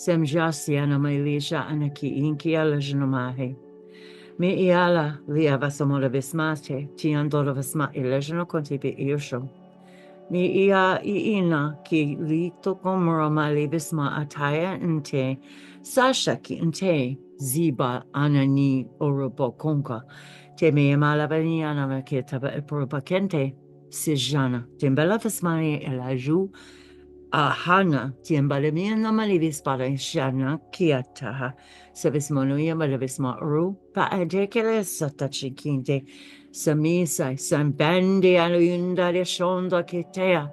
Semjasiana Mailisha Anaki Inkia Lejanamahe. Me iala lia vasamola vismate, tiandora vasma ilejano contibi irsho. Me ia iina ki lito komoro mali visma ataya inte, sasha ki inte, ziba anani orobo konka. Te me malavani anama ke taba eporoba kente, sijana. Timbela vismani elaju, ahana, timbala mi anamali vispara shana kiataha. Savis monuia malavisma ru, pa adekele satachikinte, samisa, sambandi aluyunda de shonda kitea,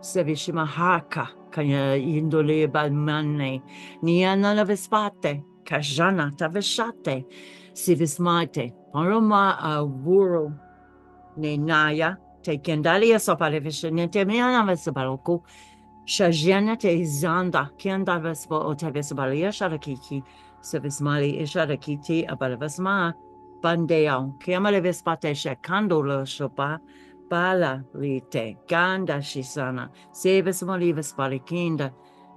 savishima haka, kanya indole balmane, niana vispate, kajana tavishate, sivismate, paroma a wuro, ne naya, te kendalia sopalevishinete, miana vesabaloku, Shajana te zanda, kianda vespo o te vesabalia sharakiki, Sevismali isharakiti abalavasma, bandeo, kiamale vespate shakando lo shopa, bala lite, ganda shisana, sevismali vespalikinda,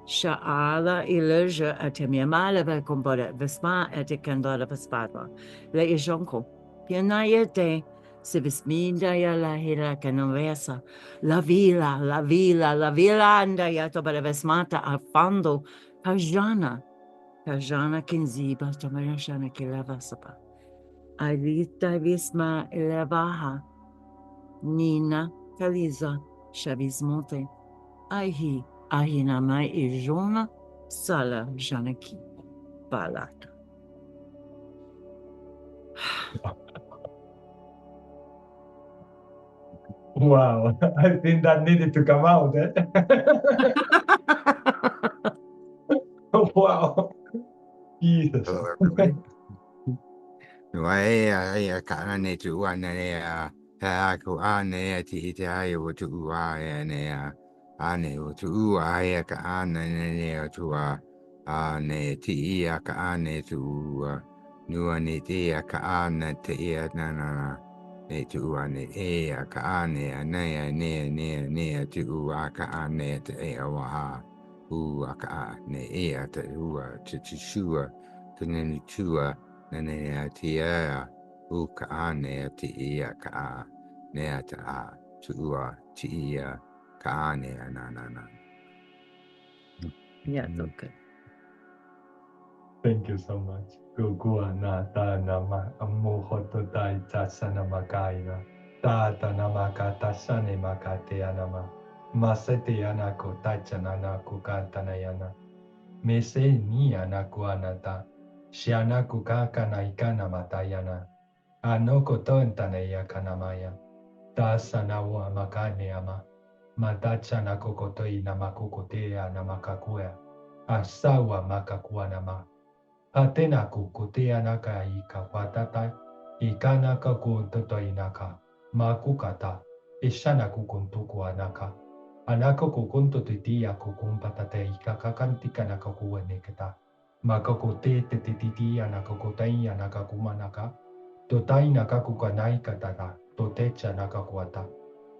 sha'ala ileja atemiamala vecombora vesma etikandala vespatva, le ijonko, pianayete, Sevisminda ya la hira canovesa, la vila, anda ya tobalevesmata a fondo, Pajana kinziba, tomarashana kileva sapa. Alita visma elevaha, Nina Kaliza, Shavismonte, ahina mai ijona, sala janaki, balata. Wow, I think that needed to come out. Eh? Wow, Jesus. Hello, everybody. Wai ka ne tu ana ne ha ko ane ti te ai o tu ai ne ane o tu ai ka ana ne tu ane ti ka ane tu nu ane te ka ana te na ne tu ane ka ane ne tu ka ane te wa ka ne te te shua te ne tu Nene tia uka ne tia ka ne ta tua tia ka ne na. Yeah, okay. Thank you so much. Gugua na ta nama amuhoto tai tasana makaina. Ta namaka tasane makate anama. Masete anako tachanana kukantanayana. Mese ni anaku anata. Shianaku kakana ikana matayana. Anoko tontanaya kanamaya. Tasanawa makane ama. Matachana kokotoi namakukotea namakakua. Asawa makakua nama. Atena kukutea naka ikapatata. Ikanaka kutoto inaka. Makukata. Ishana kukuntuku anaka. Anako kukunto titia kukumpatate ikakakantika naka kuweneketa. Makakote te titi anakakotai anakakumanaka. Totai nakakukanai katata. Totecha nakakuata.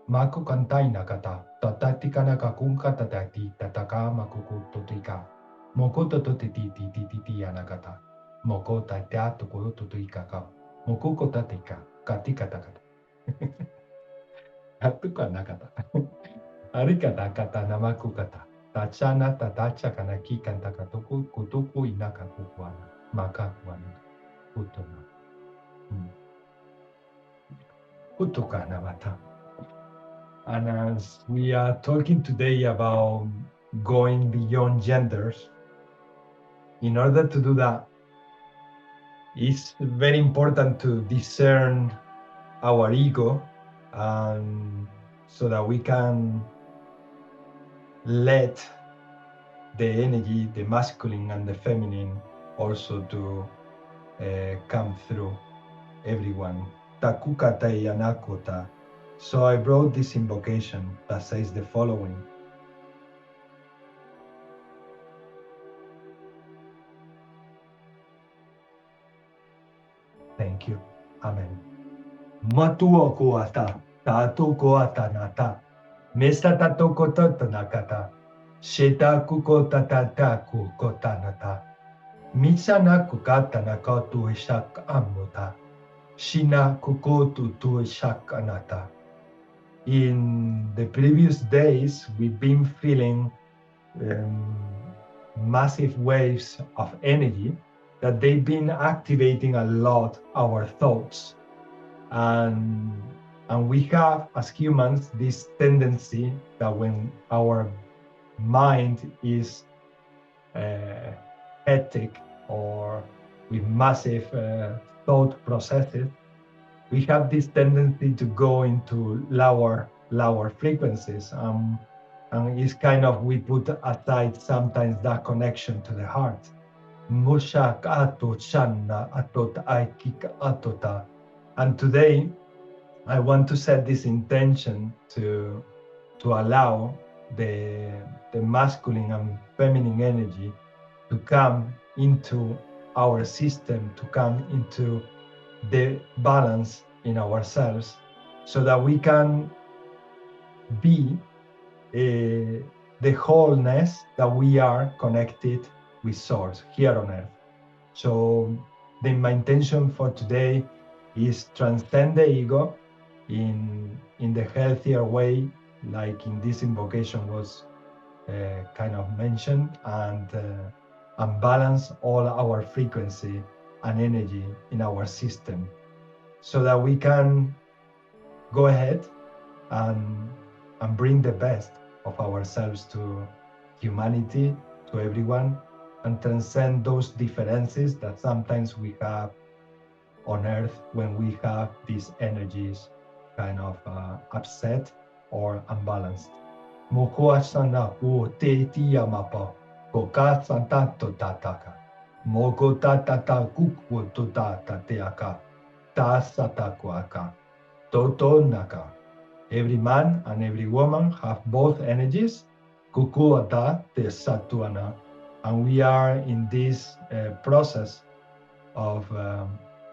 Maku kantai nakata. Tatatika nakakunka tatati tataka makukutotika. Mokoto to titi anakata. Mokota teato kuruto ikaka. Mokuko tatika. Katika takata. Atuka nakata. Arikata kata namakukata. Tachana tatacha kanaki kantakatoku kutuku inaka kukuana. Makakuana. Utona. Utuka namata. And as we are talking today about going beyond genders, in order to do that, it's very important to discern our ego, so that we can let the energy, the masculine and the feminine, also to come through everyone. Takukata yanakota. So I brought this invocation that says the following. Thank you. Amen. Matuo koata, tato koata nata, mesta tato kototo nakata, Sheta kukota tata kukotanata. Misana kukatana kotu ishak amuta. Shina kukotu tu ishak anata. In the previous days, we've been feeling massive waves of energy that they've been activating a lot our thoughts. And we have, as humans, this tendency that when our mind is hectic or with massive thought processes, we have this tendency to go into lower frequencies. And it's kind of, we put aside sometimes that connection to the heart. And today, I want to set this intention to allow the masculine and feminine energy to come into our system, to come into the balance in ourselves, so that we can be the wholeness that we are connected with Source here on Earth. So my intention for today is transcend the ego in the healthier way, like in this invocation was kind of mentioned, and balance all our frequency and energy in our system, so that we can go ahead and bring the best of ourselves to humanity, to everyone, and transcend those differences that sometimes we have on Earth when we have these energies kind of upset or unbalanced. Mokoasana o te tiamapa, koka santato tataka, moko tatata kuku tutata teaka, ta satakuaka, toto naka. Every man and every woman have both energies, kukuata te satuana, and we are in this process of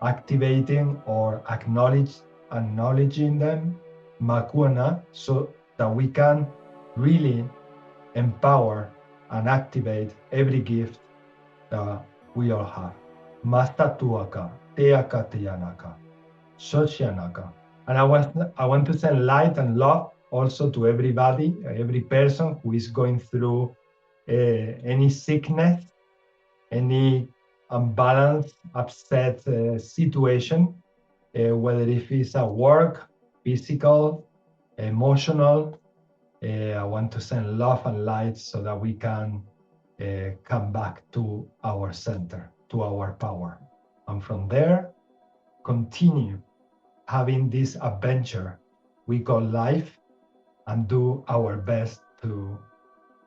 activating or acknowledging them, makuana, so that we can really empower and activate every gift that we all have. Mastatuaka, teaka teyanaka, sosyanaka. And I want to send light and love also to everybody, every person who is going through any sickness, any unbalanced, upset situation, whether if it's at work, physical, emotional. I want to send love and light so that we can come back to our center, to our power. And from there, continue having this adventure we call life, and do our best to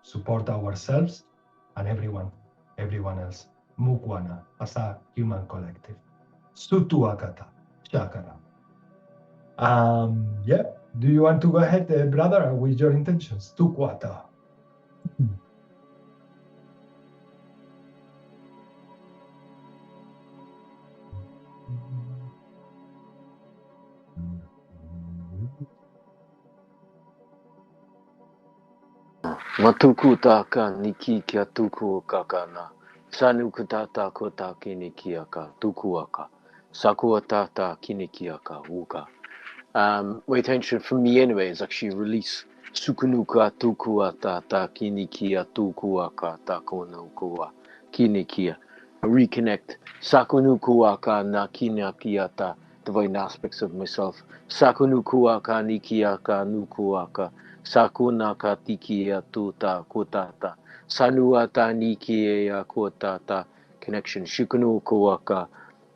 support ourselves and everyone else. Mukwana, as a human collective. Sutuakata, Shakara. Yeah, do you want to go ahead, brother, with your intentions? Tukwata. Matuku taka niki kia tuku kakana. Sanukutata kota kinikiaka tukuaka. Sakuatata kinikiaka uka. My intention for me anyway is actually release sukunuka tukuata ta kinikia tukuaka ta konukua kinikia. Reconnect sakunukuaka na kinakiata divine aspects of myself. Sakunukuaka nikiaka nukuaka. Sakunaka tikia tuta kotata. Sanuata nikia kotata. Connection. Shukunukuaka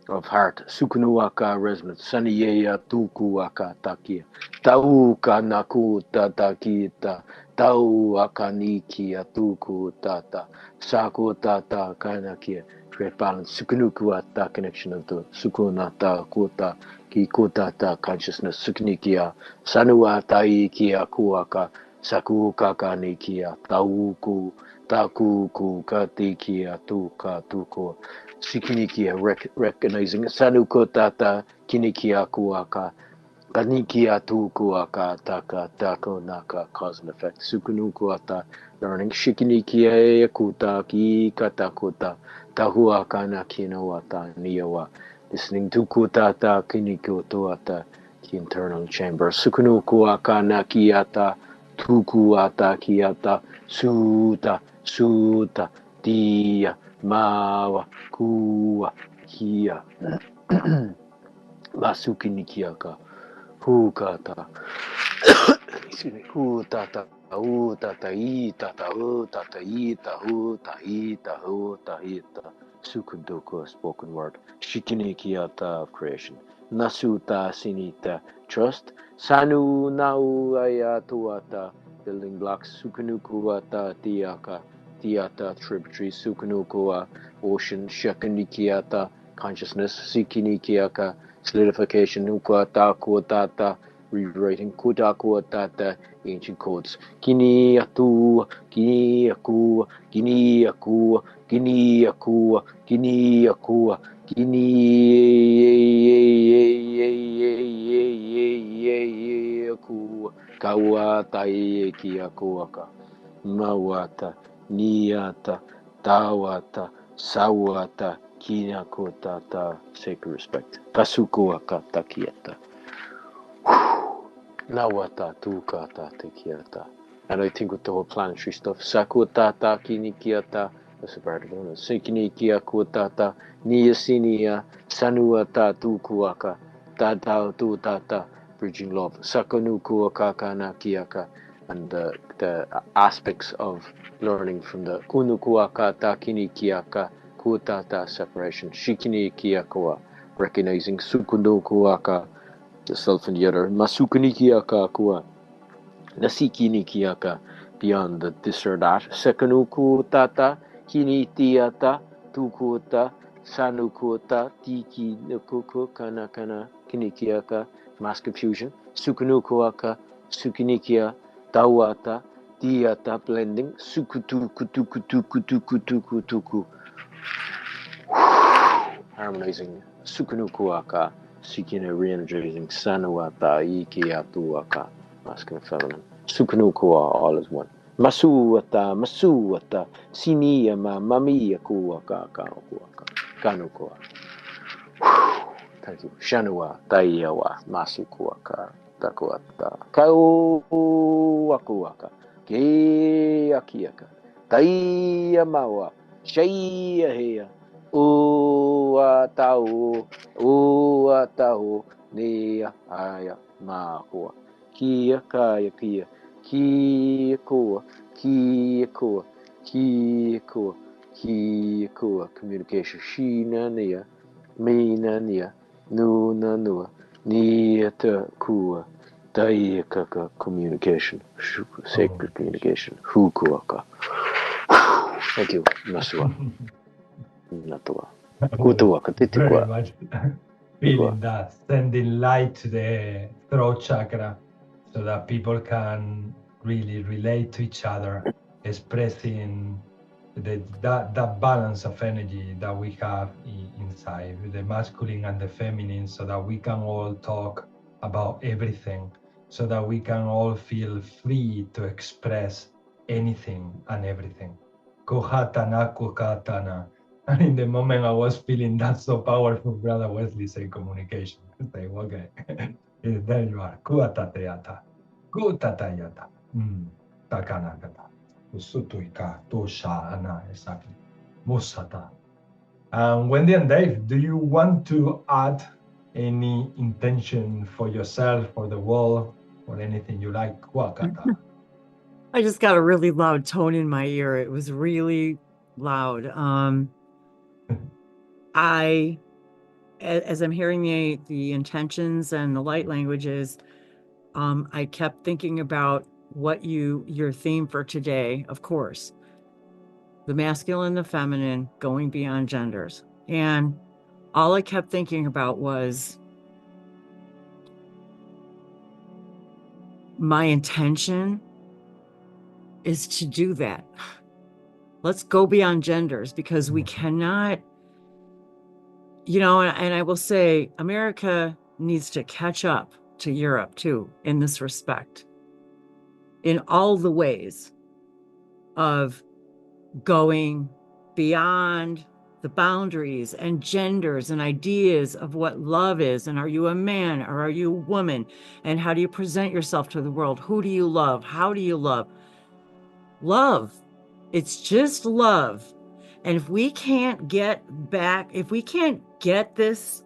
of heart. Sukunuaka resonance. Saniyeya tukuaka takia. Tauka nakuta takita. Tauaka nikia tukutata. Sakutata kanakia. Create balance. Sukunukuata connection of the sukunata kota. Kikotata consciousness. Suknikia. Sanuata ikia kuaka. Sakukaka nikia. Tauku. Takuku katikia tuka tuko. Sikinikia recognizing Sanukotata kinikia kuaka. Kanikia tukuaka taka tako naka cause and effect. Sukunukuata learning. Shikinikia kuta ki katakuta tahuaka na kinowata niyawa. Listening to kutata kinikutuata ki internal chamber. Sukunukuaka na kiata tukuata kiata suta suta dia mawa kuwa kia. Masukinikiaka. Hukata. Excuse me. Hutata. Hutata. Itata. Hutata. Ita. Huta. Ita. Huta. Ita. Sukundoku, spoken word. Shikinikiata of creation. Nasuta. Sinita. Trust. Sanu. Nau. Ayatuata. Building blocks. Sukunukuata. Tiaka. Tiata. Tributary. Sukunukua. Ocean. Shakinikiata. Consciousness. Sikinikiaka. Solidification, Nukwata, Kuatata, rewriting Kuta Kuatata, ancient codes. Kini Atu, Kini Akua, Kini Akua, Kini Akua, Kini Akua, Kini Akua, Kawata Kiakuaka, Mawata, Niata, Tawata, Sawata, Kinakotata, sacred respect. Pasukuaka takiata. Nawata tukata tekiata. And I think with the whole planetary stuff, Sakutata kinikiata, that's a part of it. Sikinikia kutata, Niasinia, Sanuata tukuaka, Tata tutata, bridging love. Sakanukuaka kanakiaka. And the aspects of learning from the Kunukuaka takinikiaka. Kutata separation, Shikini Kiakawa, recognizing Sukunukuaka, the self and the other, Masukunikiaka Kua, Nasikinikiaka, beyond the this or that, Sekanuku Hinitiata, Tukuta, Sanukuta, Tiki Nukuku, Kana, Kinikiaka, mass confusion, Sukunukuaka, Sukinikia, Tawata, Diata blending, Sukutukutukutukutukutuku. Harmonizing Sukunukuaka, seeking a re-energizing Sanuata, Ikiatuaka, masculine and feminine. Sukunukua, all is one. Masuata, Siniyama, Mamiya Kuaka, Kanukua. Thank you. Shanua, Taiyawa, Masukuaka, Takuata, Kauakuaka, Kiakiaka, Taiyamawa, Shaiya. Uatau, Nia, Aya, Mahua, Kia, Kaya, Kia, Kua, communication, Shina, Nia, Mina, Nia, Nuna, Nua, Nia, Kua, Daikaka, communication, sacred communication, Hukuaka. Thank you, Masua. Very much feeling that, sending light to the throat chakra so that people can really relate to each other, expressing that balance of energy that we have inside, the masculine and the feminine, so that we can all talk about everything, so that we can all feel free to express anything and everything. Kohatana, kokatana. And in the moment I was feeling that so powerful, Brother Wesley said communication. I say, okay, there you are. Kuatateata, kutatayata, takanakata, usutuika, tosha, ana, exactly. Musata. Wendy and Dave, do you want to add any intention for yourself, for the world, or anything you like? Kuakata. I just got a really loud tone in my ear. It was really loud. As I'm hearing the intentions and the light languages, I kept thinking about what your theme for today, of course, the masculine, the feminine, going beyond genders. And all I kept thinking about was my intention is to do that. Let's go beyond genders, because we cannot, and I will say America needs to catch up to Europe too, in this respect, in all the ways of going beyond the boundaries and genders and ideas of what love is, and are you a man or are you a woman, and how do you present yourself to the world? Who do you love? How do you love? Love. It's just love. And if we can't get back, if we can't get this,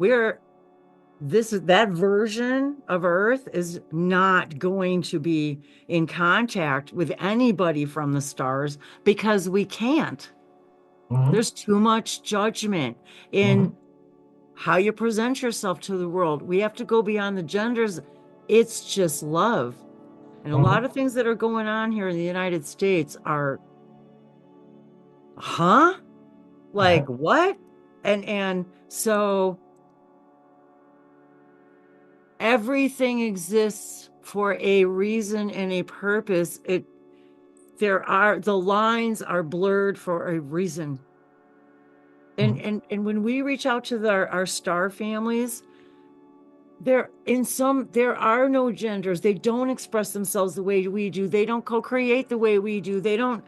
that version of Earth is not going to be in contact with anybody from the stars, because we can't. There's too much judgment in how you present yourself to the world. We have to go beyond the genders. It's just love. And a lot of things that are going on here in the United States are, like what? And so everything exists for a reason and a purpose. The lines are blurred for a reason. And when we reach out to our star families, there are no genders. They don't express themselves the way we do. They don't co-create the way we do. They don't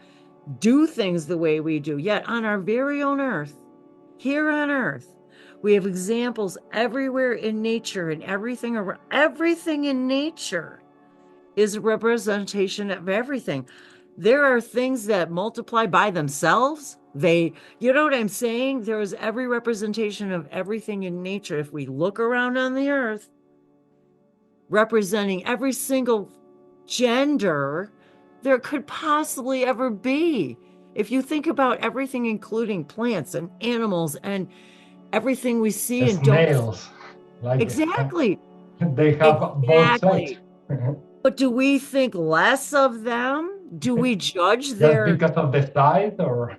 do things the way we do. Yet on our very own Earth, here on Earth, we have examples everywhere in nature, and everything in nature is a representation of everything. There are things that multiply by themselves. You know what I'm saying? There is every representation of everything in nature. If we look around on the Earth, representing every single gender there could possibly ever be. If you think about everything, including plants and animals and everything we see and snails, don't exactly. They have both sex. But do we think less of them? Do we judge their because of the size, or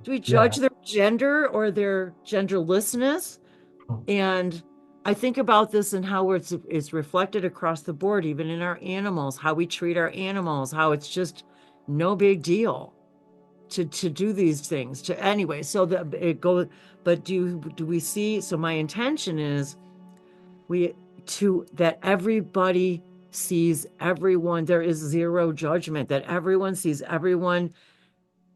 do we judge their gender or their genderlessness? And I think about this and how it's reflected across the board, even in our animals, how we treat our animals, how it's just no big deal to do these things. Anyway, so that it goes. But do we see? So my intention is that everybody sees everyone. There is zero judgment. That everyone sees everyone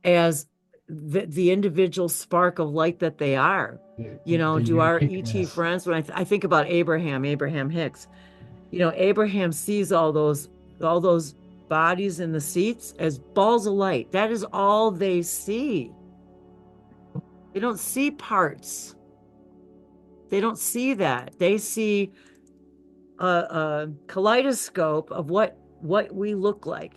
as the individual spark of light that they are. Do our ET friends, when I think about Abraham Hicks, Abraham sees all those bodies in the seats as balls of light. That is all they see. They don't see parts. They don't see that. They see a kaleidoscope of what we look like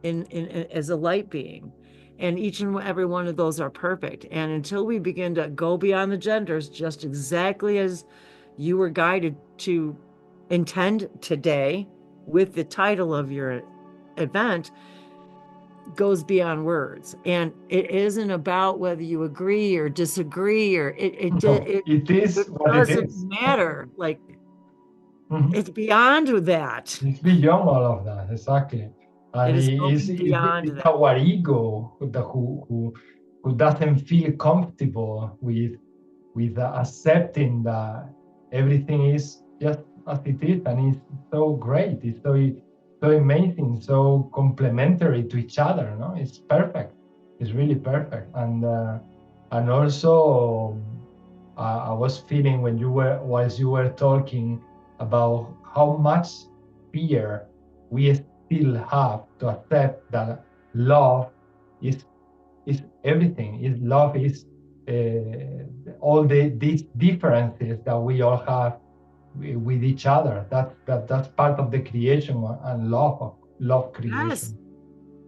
in as a light being. And each and every one of those are perfect. And until we begin to go beyond the genders, just exactly as you were guided to intend today with the title of your event, goes beyond words. And it isn't about whether you agree or disagree, or it doesn't matter. Like, it's beyond that. It's beyond all of that, exactly. And it's our ego who doesn't feel comfortable with accepting that everything is just as it is, and it's so great, it's so amazing, so complementary to each other. No, it's perfect. It's really perfect. And also, I was feeling while you were talking about how much fear we still have to accept that love is everything. Love is all these differences that we all have with each other. That's part of the creation and love creation. Yes.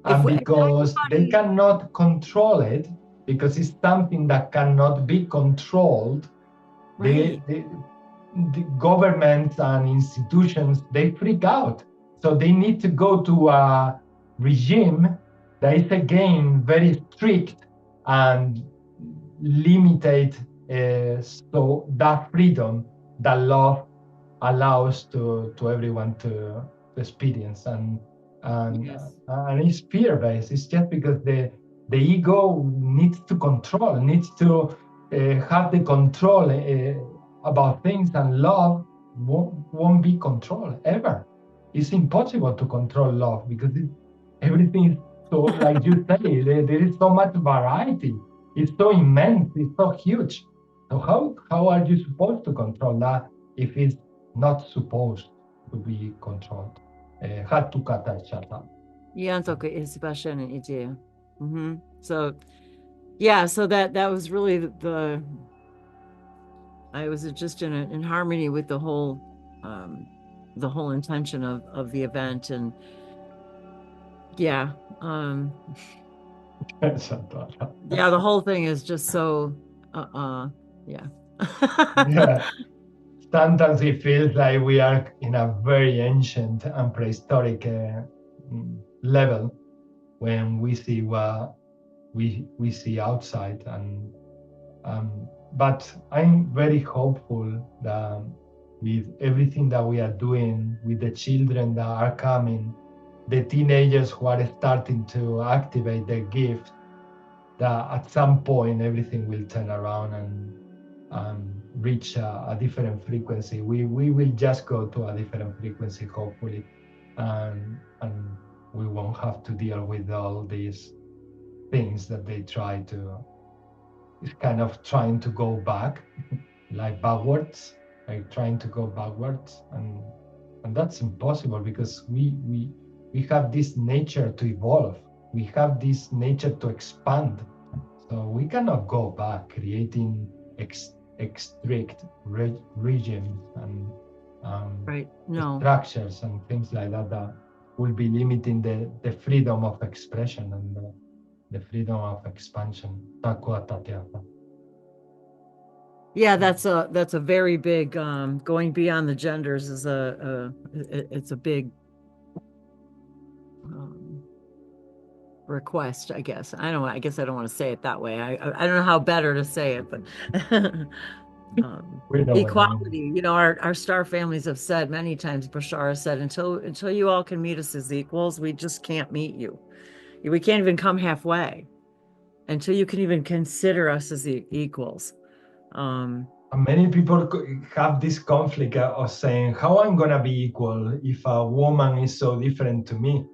And because they cannot control it, because it's something that cannot be controlled, right. The governments and institutions, they freak out. So they need to go to a regime that is again very strict and limited, so that freedom that love allows to everyone to experience. And it's fear-based. It's just because the ego needs to control, needs to have the control about things, and love won't be controlled ever. It's impossible to control love because everything is so, like you say, there is so much variety. It's so immense. It's so huge. So how are you supposed to control that if it's not supposed to be controlled? So yeah, so that was really the I was just in harmony with the whole intention of the event, and yeah, yeah, the whole thing is just so yeah. Yeah. Sometimes it feels like we are in a very ancient and prehistoric level when we see what we see outside, and but I'm very hopeful that with everything that we are doing, with the children that are coming, the teenagers who are starting to activate their gift, that at some point everything will turn around and reach a different frequency. We will just go to a different frequency, hopefully, and we won't have to deal with all these things that they try to. It's kind of trying to go back, like backwards, like trying to go backwards, and that's impossible because we have this nature to evolve. We have this nature to expand. So we cannot go back creating strict regimes and right, no, structures and things like that that will be limiting the freedom of expression and the freedom of expansion. yeah, that's a very big going beyond the genders is it's a big request, I guess. I guess I don't want to say it that way. I don't know how better to say it, but equality, you know, our star families have said many times, Bashara said, until you all can meet us as equals, we just can't meet you. We can't even come halfway until you can even consider us as equals. Many people have this conflict of saying, how I'm gonna be equal if a woman is so different to me?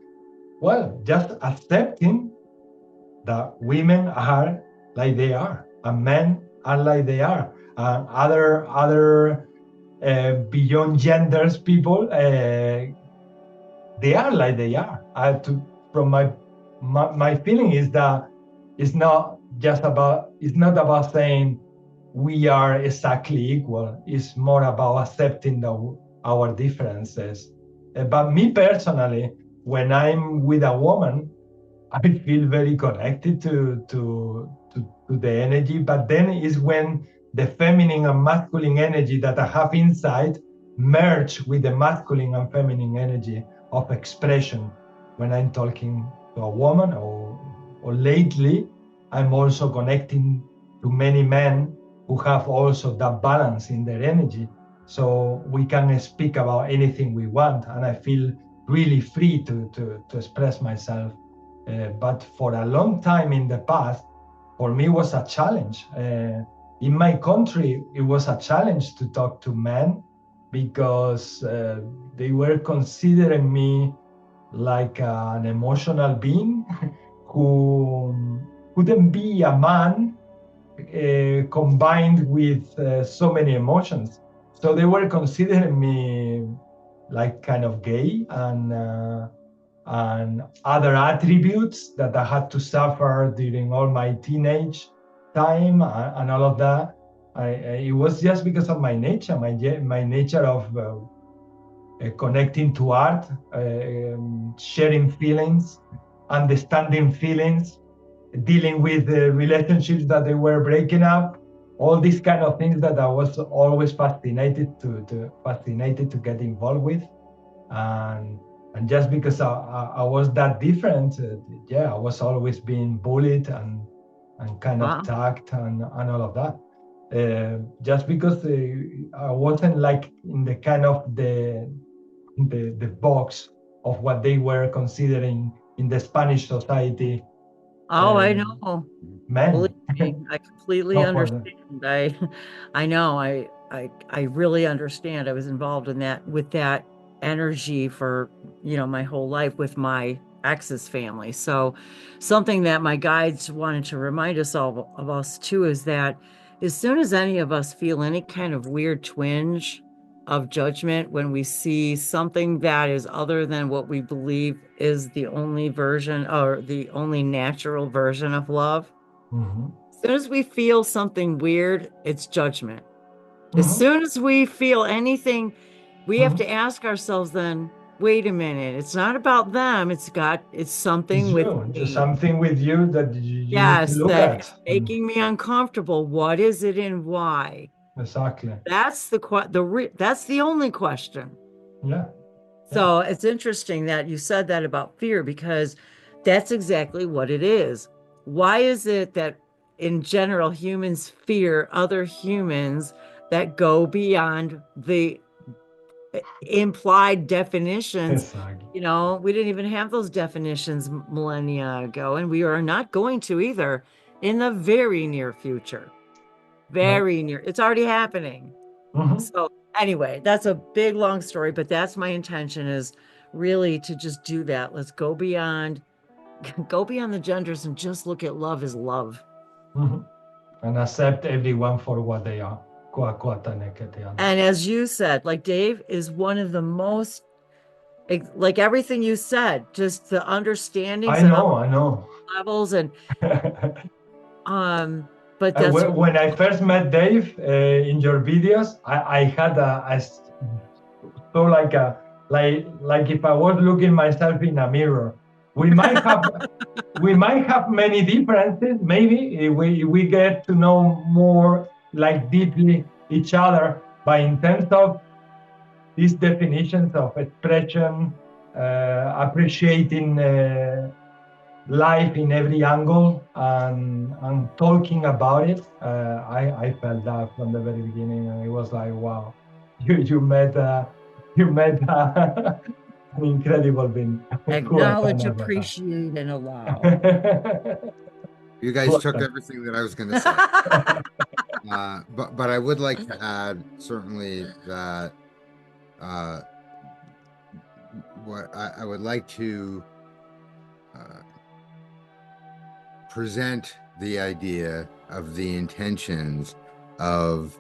Well, just accepting that women are like they are and men are like they are, and other beyond genders people, they are like they are. From my feeling is that it's not about saying we are exactly equal. It's more about accepting our differences. But me personally, when I'm with a woman, I feel very connected to the energy. But then is when the feminine and masculine energy that I have inside merge with the masculine and feminine energy of expression. When I'm talking to a woman, or lately, I'm also connecting to many men who have also that balance in their energy. So we can speak about anything we want, and I feel really free to express myself. But for a long time in the past, for me, it was a challenge. In my country, it was a challenge to talk to men because they were considering me like an emotional being who couldn't be a man combined with so many emotions. So they were considering me like kind of gay and other attributes that I had to suffer during all my teenage time and all of that. It was just because of my nature, my nature of connecting to art, sharing feelings, understanding feelings, dealing with relationships that they were breaking up, all these kind of things that I was always fascinated to get involved with, and just because I was that different, I was always being bullied and kind of tagged and all of that. Just because I wasn't like in the kind of the box of what they were considering in the Spanish society. I know. Men. Believe me, I completely understand. I know. I really understand. I was involved in that with that energy for, you know, my whole life with my ex's family. So something that my guides wanted to remind us all of us too is that as soon as any of us feel any kind of weird twinge of judgment when we see something that is other than what we believe is the only version or the only natural version of love, as soon as we feel something weird, it's judgment. As soon as we feel anything, we have to ask ourselves then, wait a minute, it's not about them, it's something It's with you, just me. something with you that you need to Yes, look that at. is making me uncomfortable. What is it and why? Exactly. That's that's the only question. Yeah. So it's interesting that you said that about fear, because that's exactly what it is. Why is it that in general humans fear other humans that go beyond the implied definitions? Exactly. You know, we didn't even have those definitions millennia ago, and we are not going to either in the very near future. Very near. It's already happening. So anyway, that's a big, long story, but that's my intention, is really to just do that. Let's go beyond the genders and just look at love as love. And accept everyone for what they are. And as you said, like Dave is one of the most, like everything you said, just the understandings I know. levels and but that's when I first met Dave in your videos, I had so like if I was looking myself in a mirror. We might have many differences. Maybe we get to know more like deeply each other. But in terms of these definitions of expression, appreciating life in every angle and talking about it, I felt that from the very beginning, and it was like, wow, you met an incredible being. Acknowledge, appreciate, and allow. You guys took everything that I was going to say. But I would like to add certainly that what I would like to present the idea of the intentions of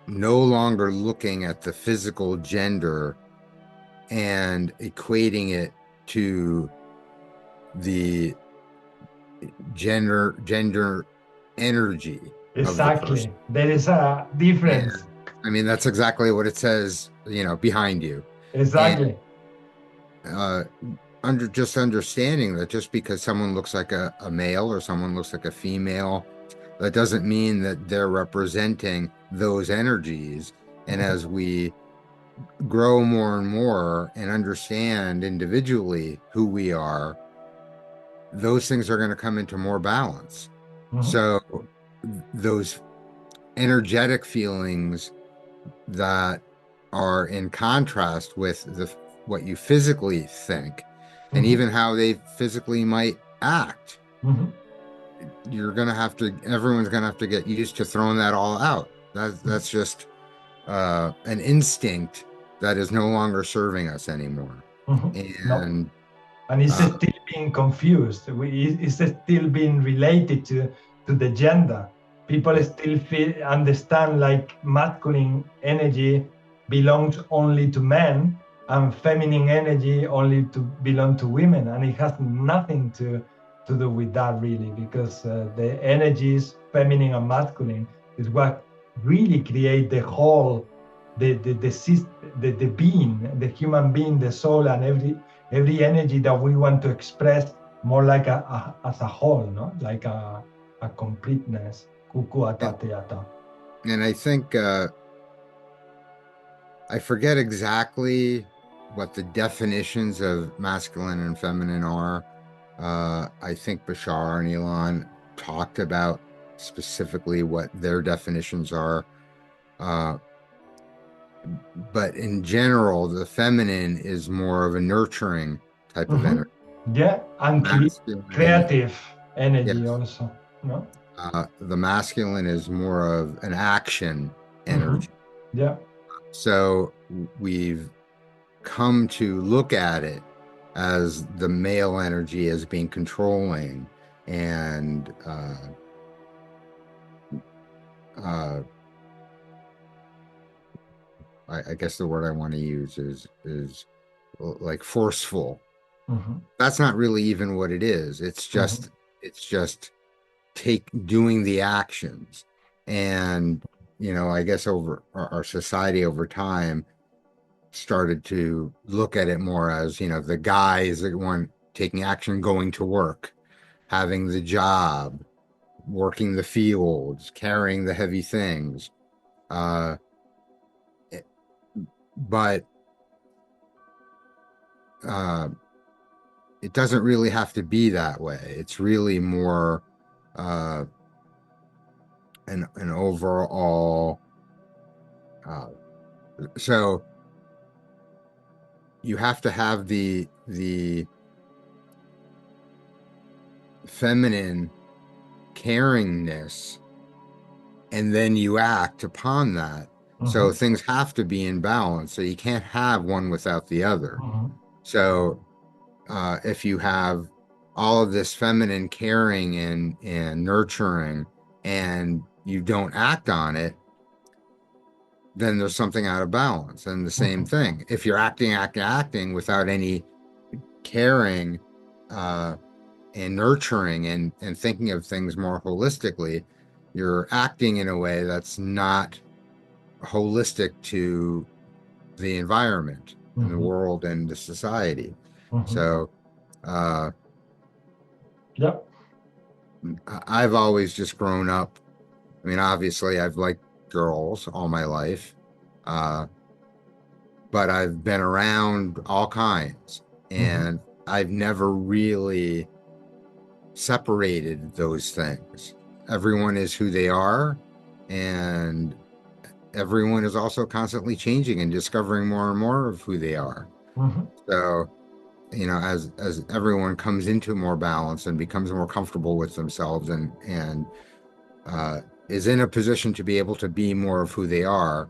no longer looking at the physical gender and equating it to the gender energy. Exactly. There is a difference. And, I mean, that's exactly what it says, you know, behind you. Exactly. And, just understanding that just because someone looks like a male or someone looks like a female, that doesn't mean that they're representing those energies. And as we grow more and more and understand individually who we are, those things are going to come into more balance. So those energetic feelings that are in contrast with what you physically think, and even how they physically might act, everyone's gonna have to get used to throwing that all out. That's just an instinct that is no longer serving us anymore. And it's still being confused. It's still being related to the gender. People still understand like masculine energy belongs only to men and feminine energy only to belong to women, and it has nothing to do with that really, because the energies feminine and masculine is what really create the whole the being, the human being, the soul, and every energy that we want to express more like as a whole, no, like a completeness. And I think I forget exactly what the definitions of masculine and feminine are. I think Bashar and Elon talked about specifically what their definitions are. But in general, the feminine is more of a nurturing type of energy. Yeah, and creative energy also, no? The masculine is more of an action energy. Yeah. So we've come to look at it as the male energy as being controlling and I guess the word I want to use is like forceful. That's not really even what it is. It's just doing the actions. And I guess over our society over time started to look at it more as the guy is the one taking action, going to work, having the job, working the fields, carrying the heavy things. But it doesn't really have to be that way. It's really more an overall. So you have to have the feminine caringness, and then you act upon that. So things have to be in balance. So you can't have one without the other. So if you have all of this feminine caring and nurturing, and you don't act on it, then there's something out of balance. And the same thing, if you're acting without any caring and nurturing and thinking of things more holistically, you're acting in a way that's not holistic to the environment and the world and the society. So I've always just grown up. I mean, obviously I've liked girls all my life, but I've been around all kinds, and I've never really separated those things. Everyone is who they are, and everyone is also constantly changing and discovering more and more of who they are. So, as everyone comes into more balance and becomes more comfortable with themselves and is in a position to be able to be more of who they are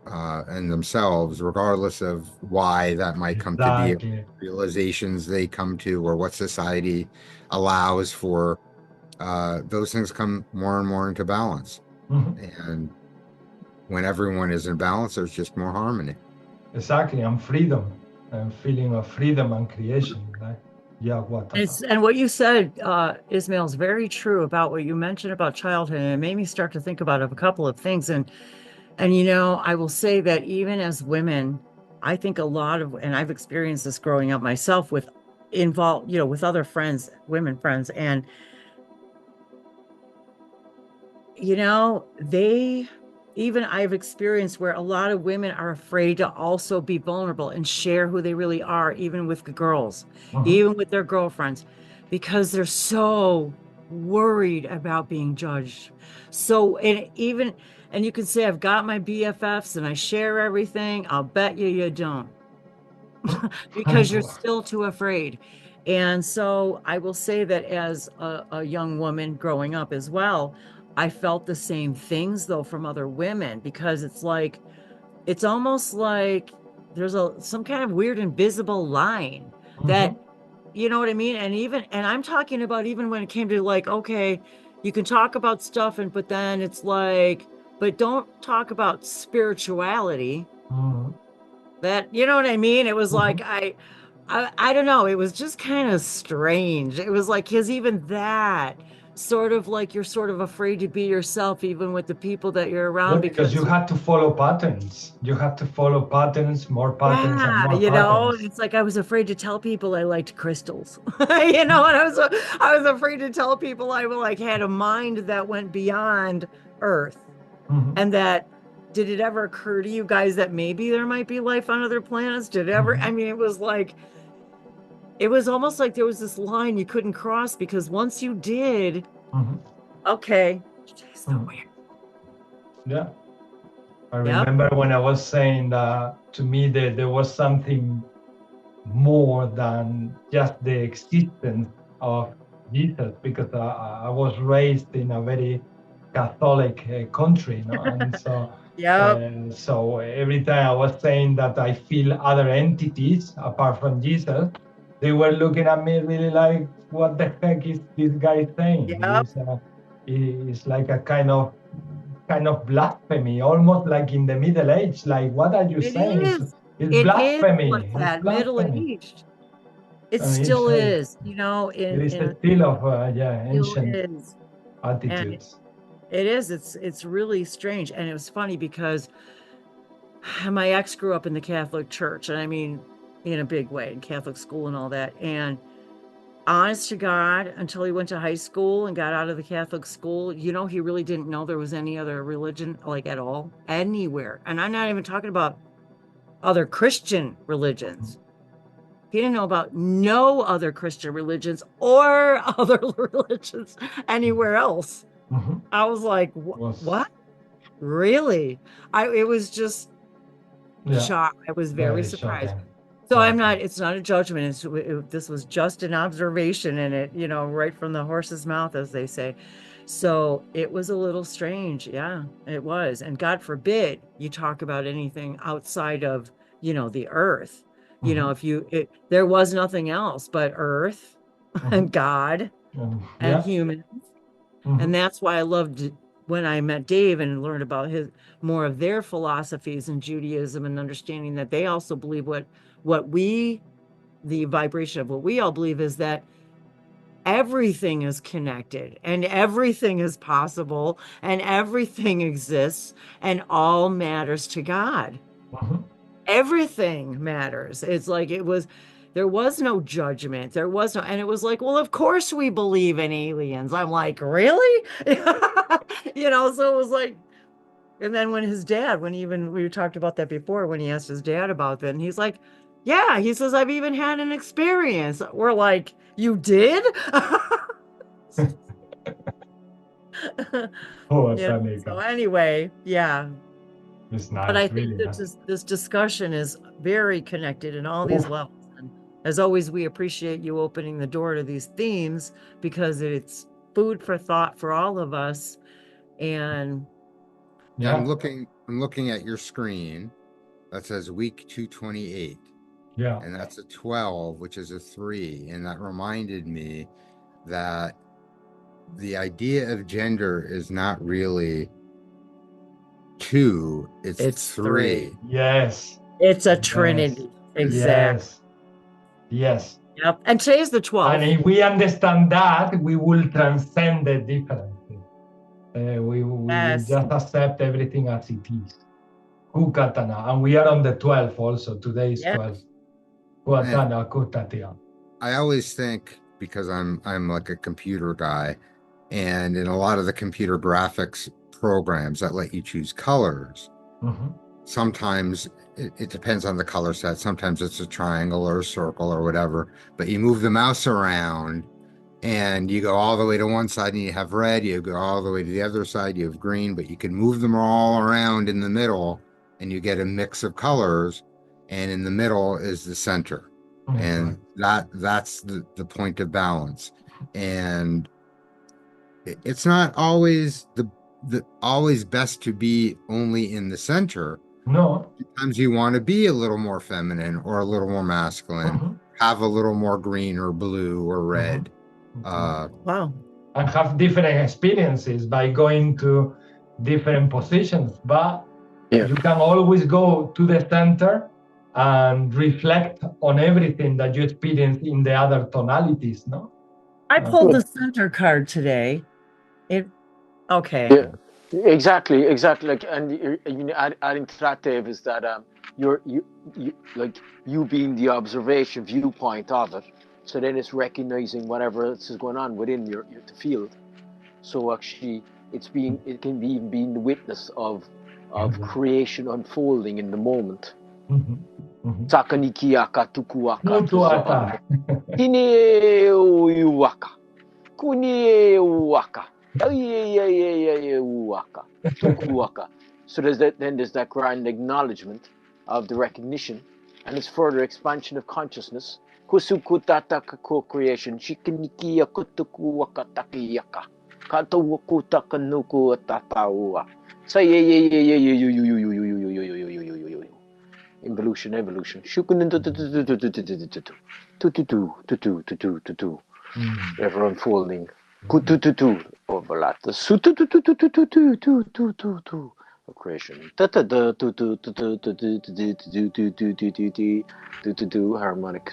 and themselves, regardless of why that might come to be, realizations they come to, or what society allows for, those things come more and more into balance. And when everyone is in balance, there's just more harmony. Exactly, and freedom, and feeling of freedom and creation. And what you said, Ismael, is very true about what you mentioned about childhood, and it made me start to think about a couple of things. And I will say that even as women, I think a lot of, and I've experienced this growing up myself with with other friends, women friends, and I've experienced where a lot of women are afraid to also be vulnerable and share who they really are, even with the girls, even with their girlfriends, because they're so worried about being judged. So, and you can say, I've got my BFFs and I share everything. I'll bet you don't, because you're still too afraid. And so I will say that as a young woman growing up as well, I felt the same things though from other women, because it's almost like there's some kind of weird invisible line that, you know what I mean? And I'm talking about even when it came to okay, you can talk about stuff but then it's but don't talk about spirituality. That, you know what I mean? It was I don't know. It was just kind of strange. It was because even that sort of you're sort of afraid to be yourself, even with the people that you're around. Because you had to follow patterns. You have to follow patterns, more patterns, and more patterns. It's I was afraid to tell people I liked crystals, and I was afraid to tell people I had a mind that went beyond Earth, and that. Did it ever occur to you guys that maybe there might be life on other planets? Did it ever? I mean, it was almost like there was this line you couldn't cross, because once you did, okay. It's so weird. Yeah. I remember when I was saying that to me that there was something more than just the existence of Jesus, because I was raised in a very Catholic country, no? And so, Yep. so every time I was saying that I feel other entities apart from Jesus, they were looking at me really like, what the heck is this guy saying? Yep. It's like a kind of blasphemy, almost like in the Middle Age. Like, what are you It saying? is. It's It is blasphemy. like It's that, Middle blasphemy. Age. It And still is, you know, it is in a still of still ancient is. attitudes. It is. It's really strange. And it was funny because my ex grew up in the Catholic Church, and I mean, in a big way, in Catholic school and all that. And honest to God, until he went to high school and got out of the Catholic school, you know, he really didn't know there was any other religion, like, at all, anywhere. And I'm not even talking about other Christian religions. He didn't know about no other Christian religions or other religions anywhere else. Mm-hmm. I was like, what? Really? It was just shocked. I was very surprised. Shocking. So it's not a judgment. This was just an observation, and it, you know, right from the horse's mouth, as they say. So it was a little strange. Yeah, it was. And God forbid you talk about anything outside of, you know, the earth. You know, there was nothing else but earth and God and humans. And that's why I loved when I met Dave and learned about more of their philosophies in Judaism, and understanding that they also believe the vibration of what we all believe is that everything is connected and everything is possible and everything exists and all matters to God. Everything matters. It's like there was no judgment. There was no, and it was like, well, of course we believe in aliens. I'm like, really? You know, so it was like, and then we talked about that before, when he asked his dad about that, and he's like, yeah, he says, I've even had an experience. We're like, you did? So anyway, yeah. It's nice, but I really think that this discussion is very connected in all these levels. And as always, we appreciate you opening the door to these themes, because it's food for thought for all of us. And I'm looking at your screen that says week 228. Yeah. And that's a 12, which is a 3. And that reminded me that the idea of gender is not really 2, it's 3. Yes. It's a trinity. Exactly. Yes. Yep. And today's the 12th. And if we understand that, we will transcend the differences. We will just accept everything as it is. Kukatana. And we are on the 12th also. Today is 12. Kuatana kutatia. I always think, because I'm like a computer guy, and in a lot of the computer graphics programs that let you choose colors, sometimes it depends on the color set. Sometimes it's a triangle or a circle or whatever, but you move the mouse around and you go all the way to one side and you have red, you go all the way to the other side, you have green, but you can move them all around in the middle and you get a mix of colors, and in the middle is the center. And that's the point of balance. And it's not always always best to be only in the center. No. Sometimes you want to be a little more feminine or a little more masculine, have a little more green or blue or red. Wow. And have different experiences by going to different positions. But you can always go to the center and reflect on everything that you experience in the other tonalities, no? I pulled the center card today. Okay. Yeah, exactly. Like, and adding to that, Dave, is that you like you being the observation viewpoint of it. So then it's recognizing whatever else is going on within your the field. So actually, it can be even being the witness of creation unfolding in the moment. Takanikiaka tukuaka. Kineuaka. Kuneuaka. So there's that grand acknowledgement of the recognition, and its further expansion of consciousness Kusukutata co-creation. Shikinikia kutuku wakatakiyaka. Kato wakutaka nuku atataua. Say Involution, evolution. Ever unfolding. Overlap. Of creation. Harmonic.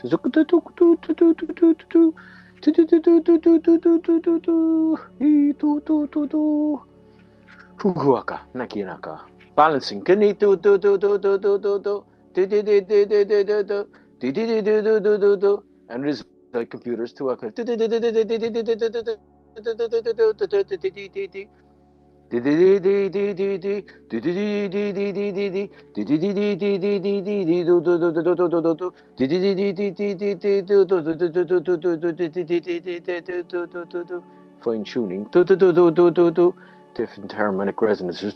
Fukuoka, Nakinaka. Balancing. And it is like computers to work. Fine tuning. Different harmonic resonances.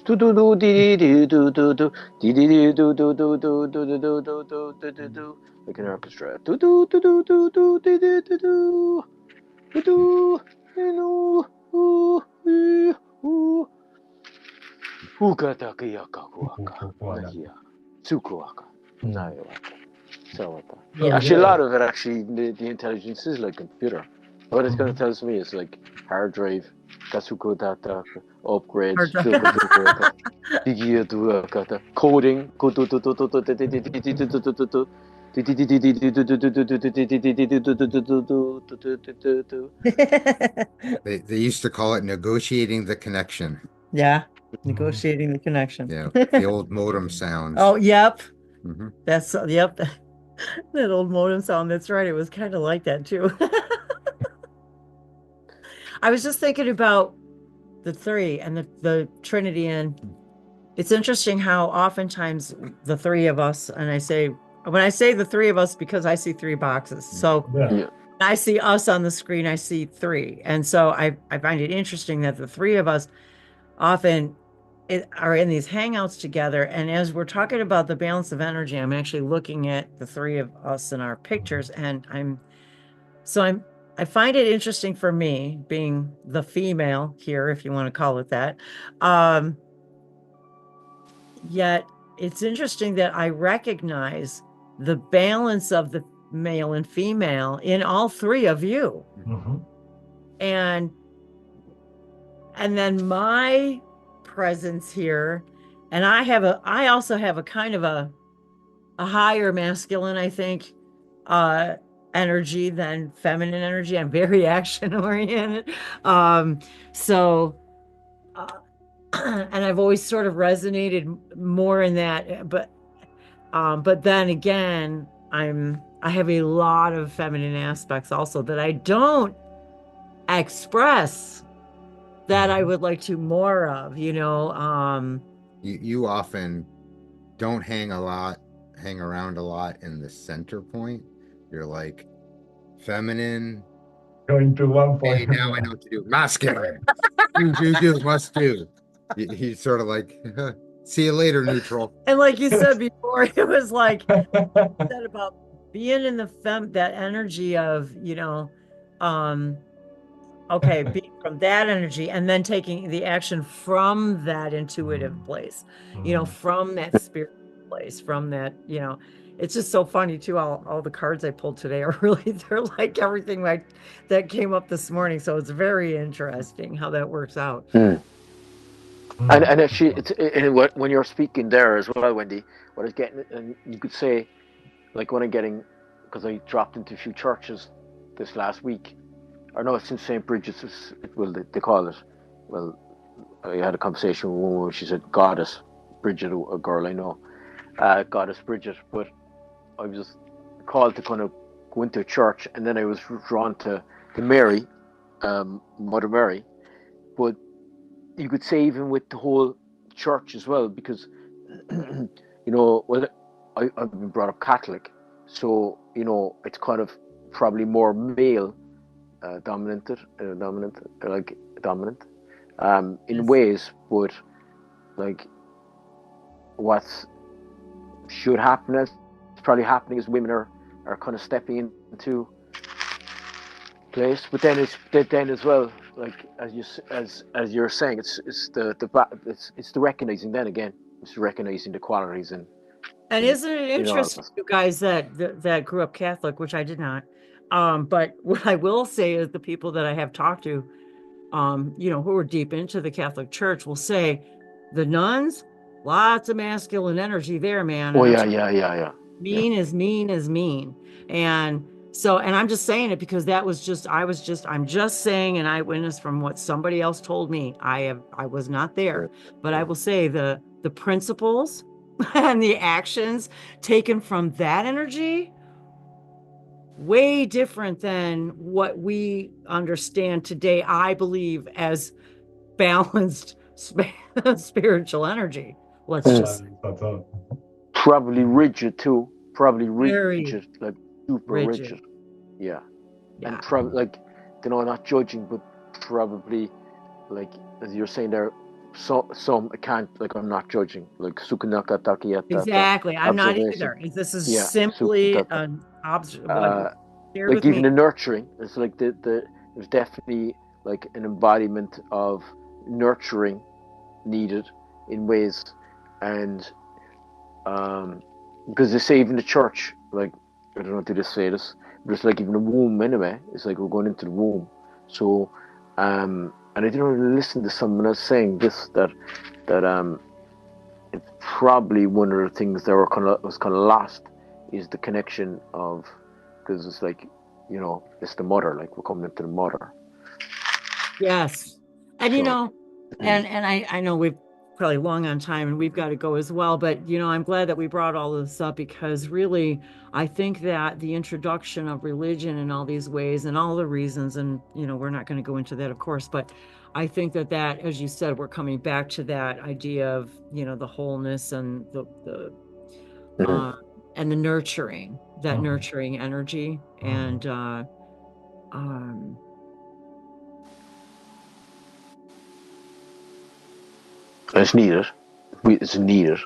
Like an orchestra. Yeah. Actually, a lot of it, actually, the intelligence is like a computer. What it's going to tell me is like hard drive, Kasuko data, upgrades, coding, They used to call it negotiating the connection. Yeah, negotiating the connection. Yeah, the old modem sounds. Oh, yep. Mm-hmm. That's, yep. That old modem sound. That's right. It was kind of like that too. I was just thinking about the three and the Trinity, and it's interesting how oftentimes the three of us, and when I say the three of us, because I see three boxes. So Yeah. I see us on the screen, I see three. And so I find it interesting that the three of us often are in these hangouts together. And as we're talking about the balance of energy, I'm actually looking at the three of us in our pictures. And I find it interesting for me, being the female here, if you want to call it that. Yet it's interesting that I recognize the balance of the male and female in all three of you. And then my presence here, and I also have a kind of a higher masculine, I think, energy than feminine energy. I'm very action oriented. And I've always sort of resonated more in that, but then again, I have a lot of feminine aspects also that I don't express, that I would like to more of, You often don't hang around a lot in the center point. You're like feminine. Going to one point. Hey, now I know what to do. Masculine. do, must do. He's sort of like, see you later, neutral. And like you said before, it was like that about being in that energy of, okay, being from that energy and then taking the action from that intuitive place, from that spirit place, from that, it's just so funny too. All the cards I pulled today are really, they're like everything that came up this morning. So it's very interesting how that works out. And actually, when you're speaking there as well, Wendy, what I was getting, and you could say, like when I'm getting, because I dropped into a few churches this last week, or no, it's in St. Bridget's, they call it. Well, I had a conversation with a woman where she said Goddess Bridget, a girl I know, Goddess Bridget, but I was just called to kind of go into a church, and then I was drawn to Mary, Mother Mary, but you could say even with the whole church as well, because I've been brought up Catholic, so it's kind of probably more male dominant in ways, but like what should happen is probably happening is women are are kind of stepping into place. But then then as well, like as you're saying, it's the recognizing. Then again, it's recognizing the qualities and isn't it interesting, you guys that grew up Catholic, which I did not. But what I will say is the people that I have talked to, who are deep into the Catholic Church will say the nuns, lots of masculine energy there, man. Oh yeah. Mean is mean is mean. And so, and I'm just saying it because I'm just saying an eyewitness from what somebody else told me. I was not there, but I will say the principles and the actions taken from that energy, way different than what we understand today, I believe, as balanced spiritual energy. Let's just probably rigid too. Probably very rigid, like super rigid. Yeah. And probably like, not judging, but probably like as you're saying there, some I can't, like, I'm not judging, like sukanaka takiyata. Exactly. I'm not either. This is simply an observation. Like even the nurturing, it's like there's definitely like an embodiment of nurturing needed in ways, and because they say even the church, like, I don't know if they just say this, but it's like even the womb anyway, it's like we're going into the womb. So and I didn't really listen to someone else saying this, that it's probably one of the things that was kind of lost is the connection of, because it's like, it's the mother, like we're coming into the mother. Yes. And and I know we've probably long on time and we've got to go as well, but I'm glad that we brought all this up, because really I think that the introduction of religion in all these ways and all the reasons, and we're not going to go into that, of course, but I think that as you said, we're coming back to that idea of the wholeness and the nurturing, that nurturing energy, and it's needed. It's needed.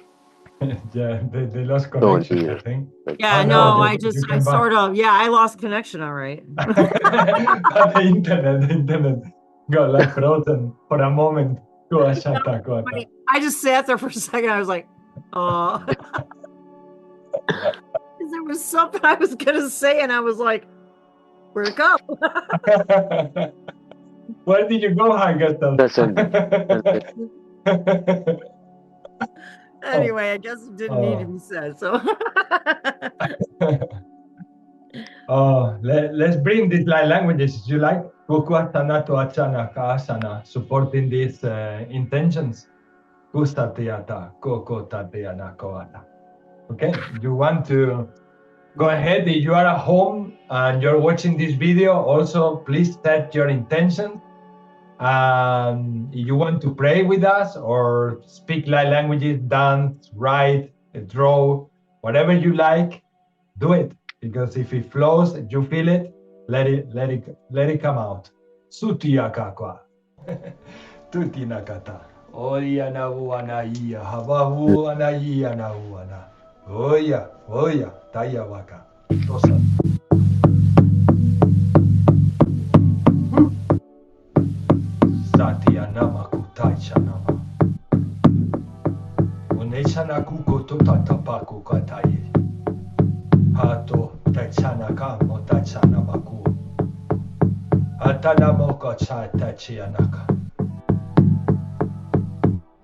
Yeah, they lost connection, I think. Yeah, I lost connection, all right. But the internet got like frozen for a moment. I just sat there for a second. I was like, oh. There was something I was going to say, and I was like, where'd it go? Where did you go, Gustav? Anyway, I guess it didn't need to be said. So let's bring these light languages, if you like. Supporting these intentions. Okay, you want to go ahead. If you are at home and you're watching this video, also please set your intention. If you want to pray with us or speak light languages, dance, write, draw, whatever you like, do it. Because if it flows, if you feel it, let it come out. Sutiya kakwa. Tuti nakata. Oya na uana iya, habahu ana iya na uana. Oya, taya waka. Tosa. Satya nama kutaicha nama. Unechana kuko tota tapaku katai. Hato tachana kamo tachana maku. Atana moko cha tachianaka.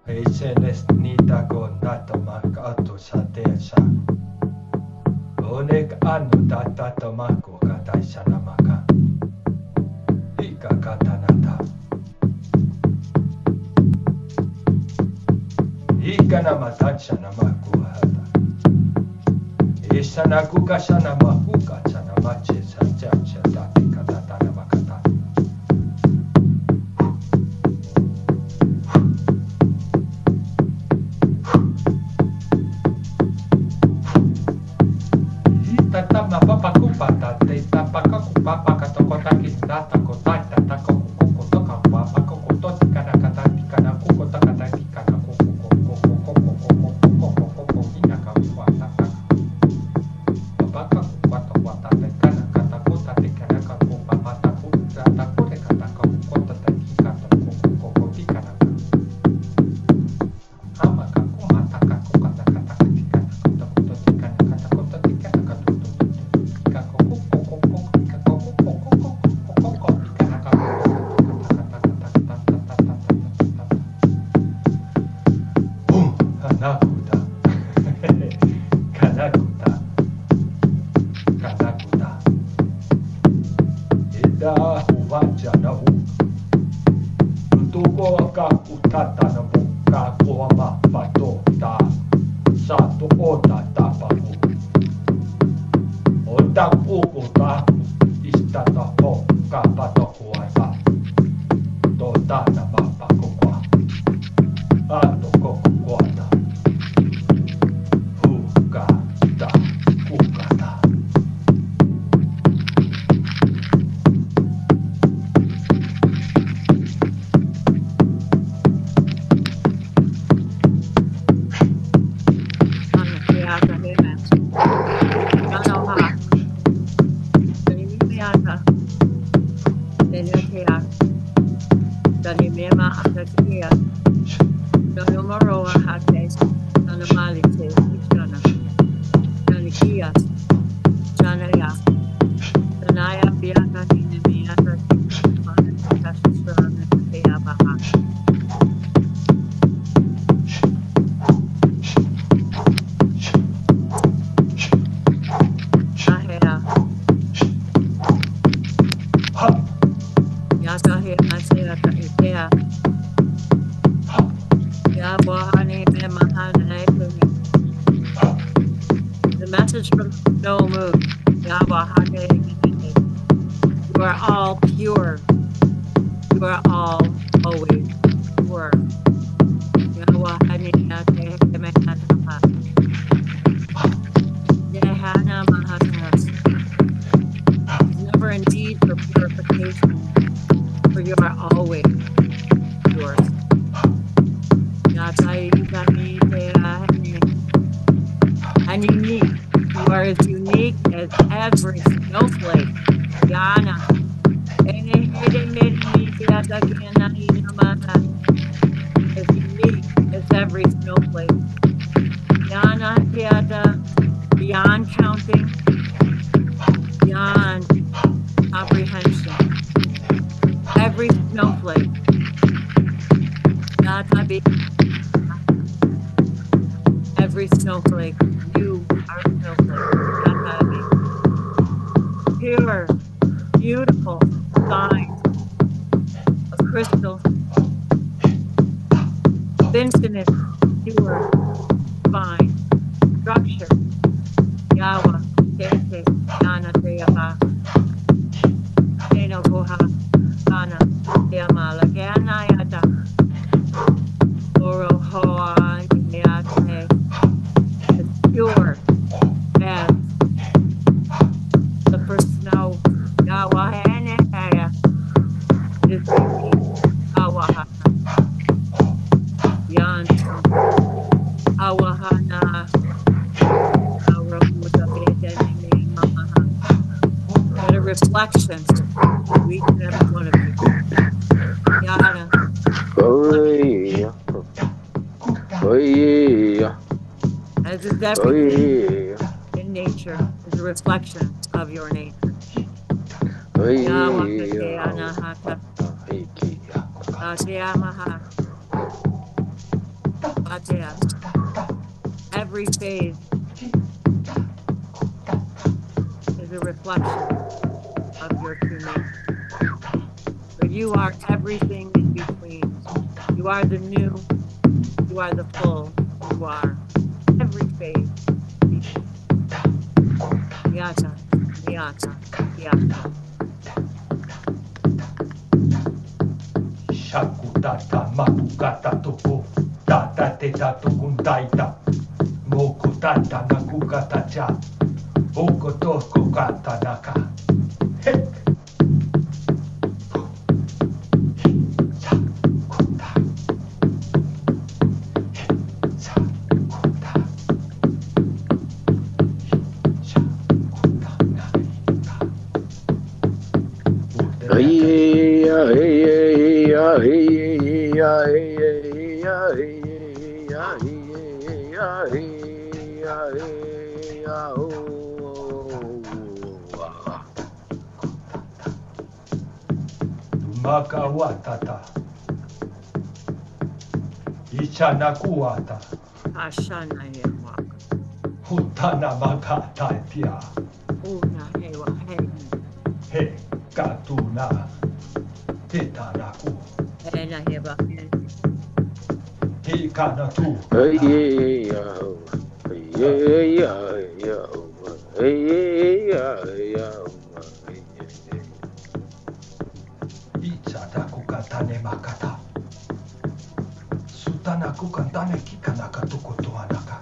Echenes nita go nata makato satecha. Onek anu tata tamako kataisha namaka. Ika katanata. Ika namatacha namaku hata. Ishana kukashana makuka chana mache sachacha tati katatana makata. Tatama papa kupata te tapaka kupapa katokota kitata kotata tako kuko toka papa koko toti kana katati kana kuko takatati kana kuko koko ina kapwa taka papa kuko moa kaku tatana mo kako ama pato ta sato ota tapaku. Ota kuku taku istata ho kapatoku ata. Totana mapako kwa. Ato koku kuata. Hukata kukata. The message from No Moon. You are all pure. You are all always pure. There's never a need for purification, for you are always pure. And unique. You are as unique as every snowflake. Yana. As unique as every snowflake. Yana Piata, beyond counting, beyond comprehension. Every snowflake. Every snowflake. You are snowflake. Pure, beautiful signs of crystal, infinite, pure, fine, structure. Yawa, Tete, Yana, Teapa, Teno Goha, Kana, Teamala, Ganayata, Oro Hoa, Yate, as pure as the first snow. Yawa, Hanaya, is Awaha, Yan, Awahana. What a reflection of each and every one of you. Yana. As is everything in nature, is a reflection of your nature. Every phase is a reflection of your true nature. For you are everything in between. You are the new, you are the full, you are every phase. Yata, yata, yata. Shakutata makukata toko tata teta tokuntaita mokutata nakukata cha okotoko kata naka hek Makawatata Ichanakuata Ashana Yewa. Hutana Makata Tia Una Hewa He. He Katuna Tetanaku Ena Heba Hikana tu. Ichata kukatane makata. Sutana kukatane kikanaka tukutuanaka.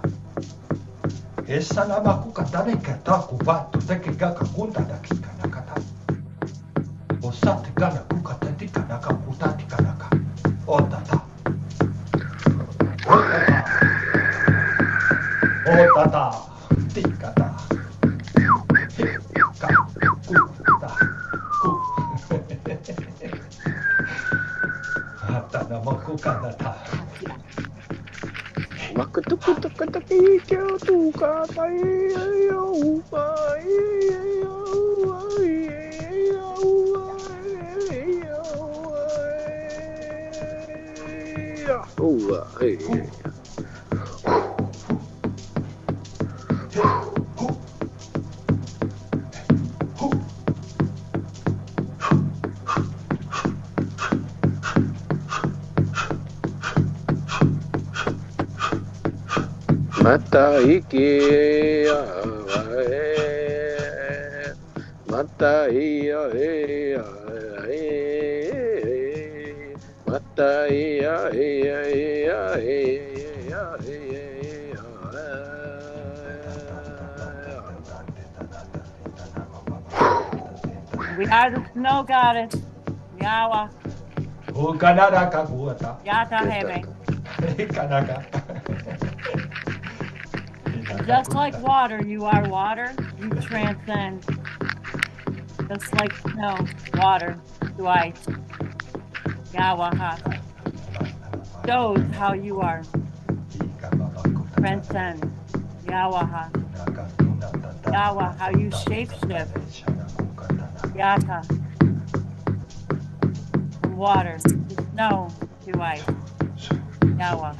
Esa nama kukatane kata kubatu teke gaka kunda da kikanakata. Osate kana kukatati kanaka kutati kanaka. Otata. Otata. Otata. Tikata. Hika. Kuta. Ku. Hata nama kukanata. Mata iki mata iya mata iya We are the snow goddess. Yawa. Ukanaraka kuata. Yata heme. Kanaka. Just like water, you are water. You transcend. Just like snow, water, to ice. Yawaha. Shows how you are. Transcend. Yawaha. Yawa, how you shapeshift. Yata. From water to snow to ice. Yawa.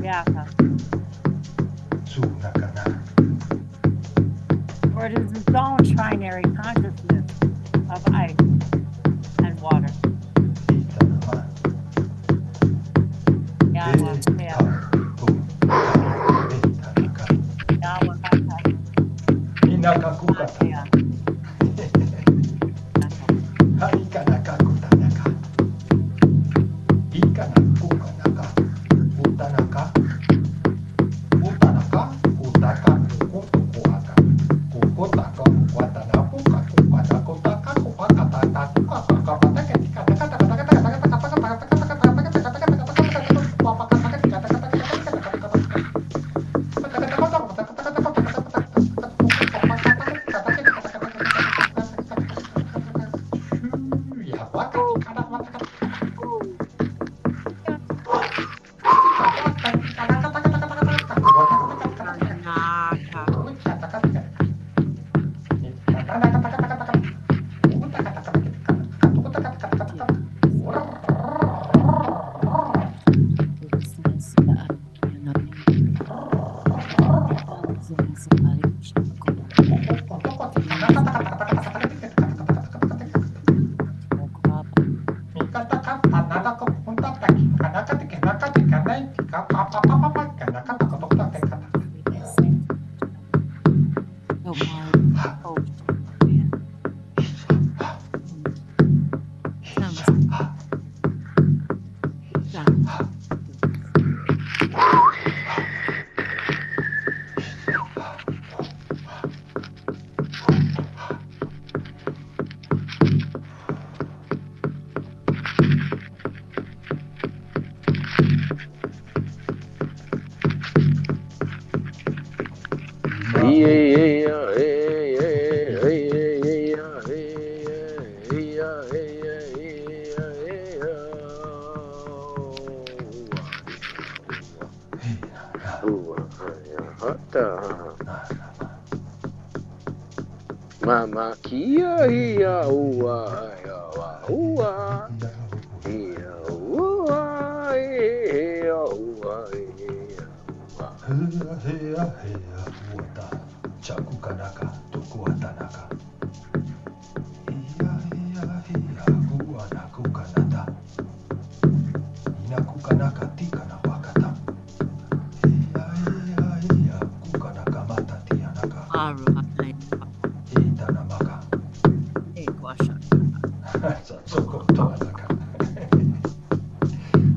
Yata. For it is its own trinary consciousness of ice and water. Yawa. Mama kia ia ua ua ia ua ia ua Hea hea hea uata chaku kanaka tuku atanaka. Ia ia ia kuana kukanata. Ina kukanaka tika さそことはだから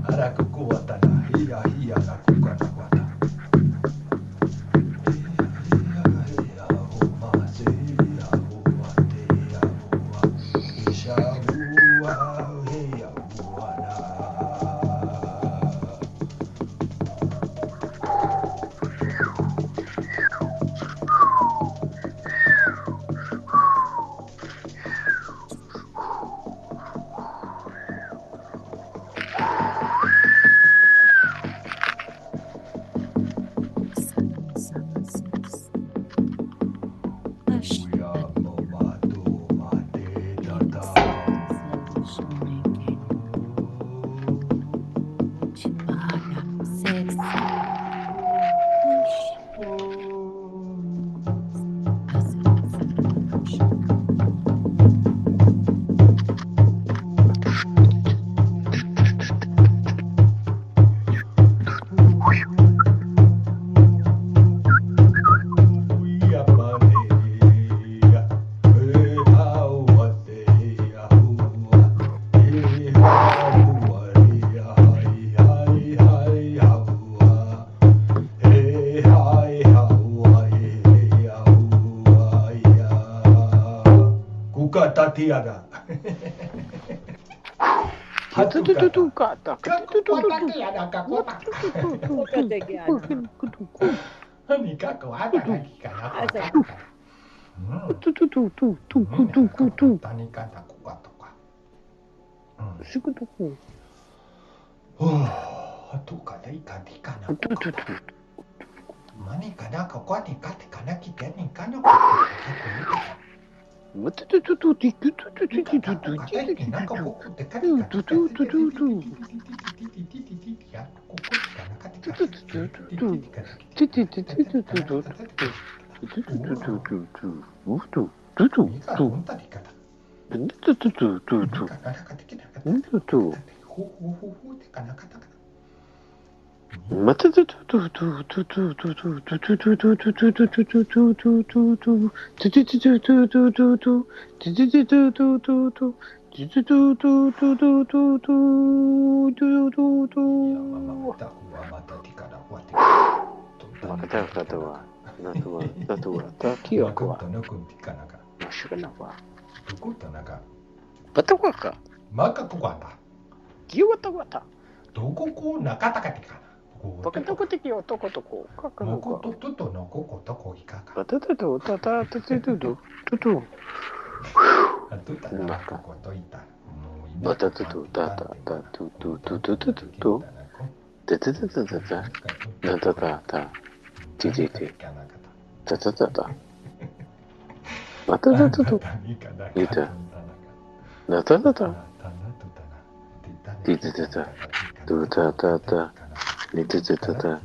あらくこわたなひやひやなくかなわたティアだ。はとかた。かこたティアだかこた。何かこあたかきかな。何かだこかとか。すぐとこ。はとかだいかてかな。何かなここにかてかなきてにかのこ。またとととととととととなんかここってかりかとととととやここかなかてかとととまたとととととととととととととととととどここ中田かてかな。バカとこ的男とこ。もことととのこことこいかか。バタタとタタタタタとと。あとたなここといた。バタタとタタタととととととと。タタタタタタ。ナタタタ。ティティティ。タタタタ。バタタタと。いた。ナタタタ。ティティティタ。トタタタ。にててたた。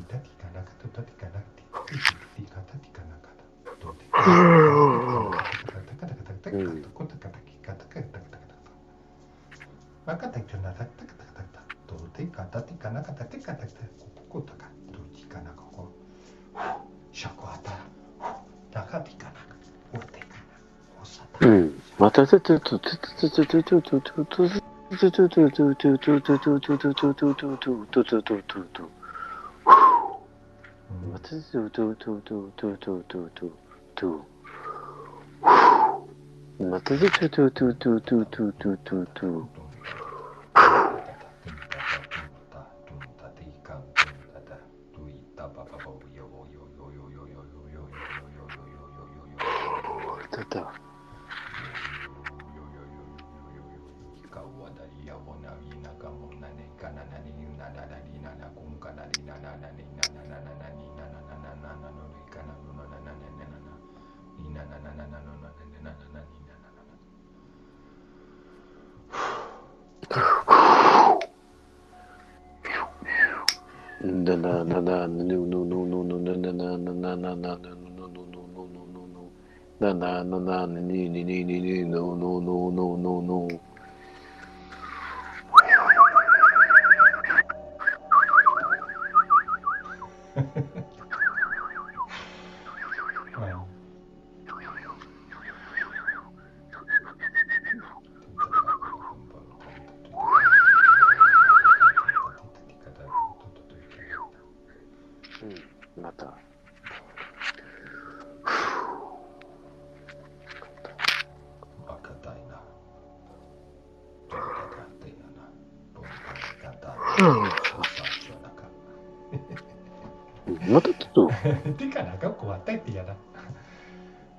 またててとててててとととと。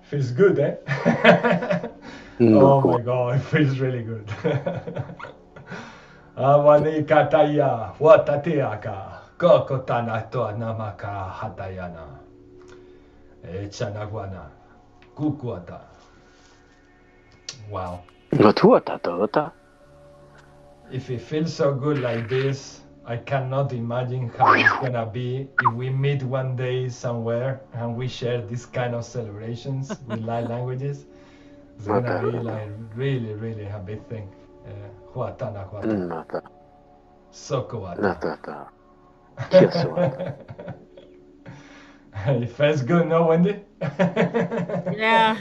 Feels good, eh? Oh my God, it feels really good. Awani kataya, watatiaka, kokotana to namaka hatayana. Echanagwana, kukuata. Wow. If it feels so good like this, I cannot imagine how it's gonna be if we meet one day somewhere and we share this kind of celebrations with light languages. It's gonna be like really, really a big thing. Huatana, huatana. Sokoata. It feels good, no, Wendy? Yeah.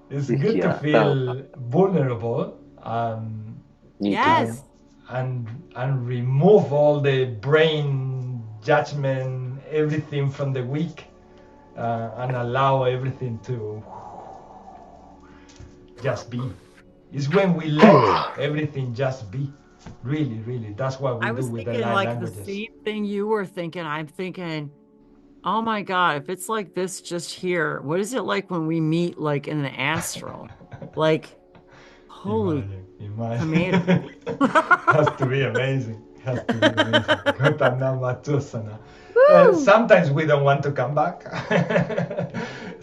It's good to feel vulnerable Yes. and remove all the brain judgment, everything from the week, and allow everything to just be. It's when we let everything just be. Really, really, that's what we I do was with the thinking light like languages. the same thing you were thinking. I'm thinking, oh my God, if it's like this just here, what is it like when we meet like in the astral? Like, holy Imagine. Has to be amazing. Has to be amazing. Sometimes we don't want to come back.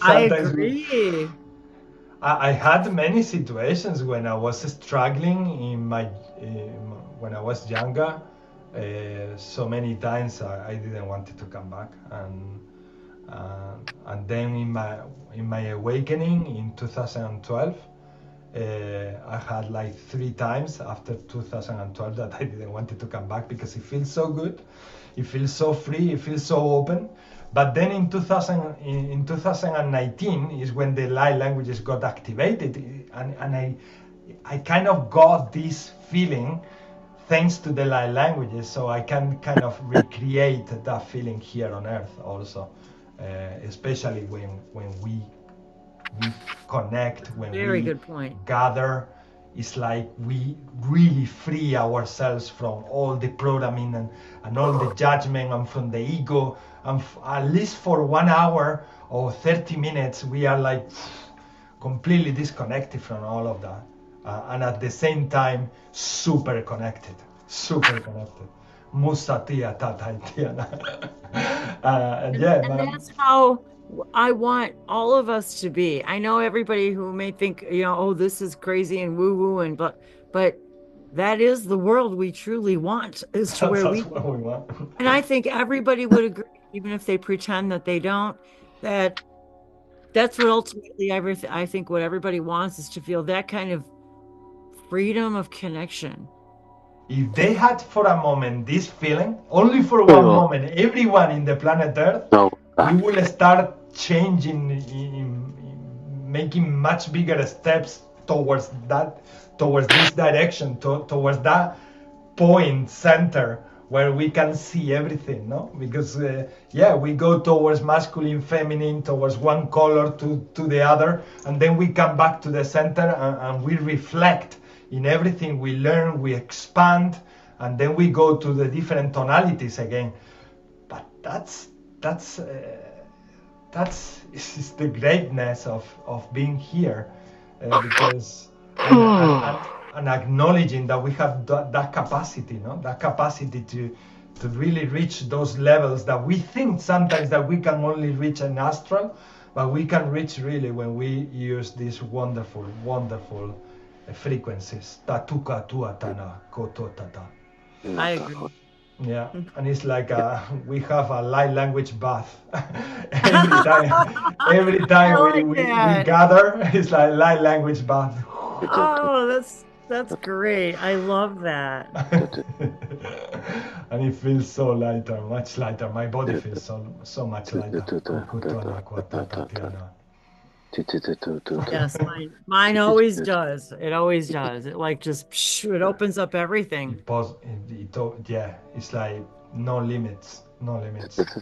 I agree. I had many situations when I was struggling when I was younger. So many times I didn't want to come back, and then in my awakening in 2012, I had like 3 times after 2012 that I didn't want to come back because it feels so good, it feels so free, it feels so open. But then in 2019 is when the light languages got activated, and I kind of got this feeling thanks to the light languages, so I can kind of recreate that feeling here on Earth also, especially when we connect, when Very we good point. gather. It's like we really free ourselves from all the programming and all the judgment and from the ego, and at least for 1 hour or 30 minutes we are like completely disconnected from all of that, and at the same time super connected. Musatia tataitiana. And that's how I want all of us to be. I know everybody who may think, oh, this is crazy and woo-woo, but that is the world we truly want, is to where what we want. And I think everybody would agree, even if they pretend that they don't, that's what ultimately I think what everybody wants is to feel that kind of freedom of connection. If they had for a moment this feeling, only for one moment, everyone in the planet Earth, we will start changing, making much bigger steps towards this direction, towards that point center where we can see everything, no? Because we go towards masculine, feminine, towards one color to the other, and then we come back to the center and we reflect in everything we learn, we expand, and then we go to the different tonalities again. But that's is the greatness of being here, because and acknowledging that we have that capacity, no? That capacity to really reach those levels that we think sometimes that we can only reach in astral, but we can reach really when we use these wonderful frequencies. Tatuka tuatana kototata. I agree. Yeah, and it's like we have a light language bath every time we gather. It's like light language bath. Oh, that's great. I love that. And it feels so lighter, much lighter. My body feels so much lighter. Yes, mine always does. It always does. It like just it opens up everything. It's like no limits. It's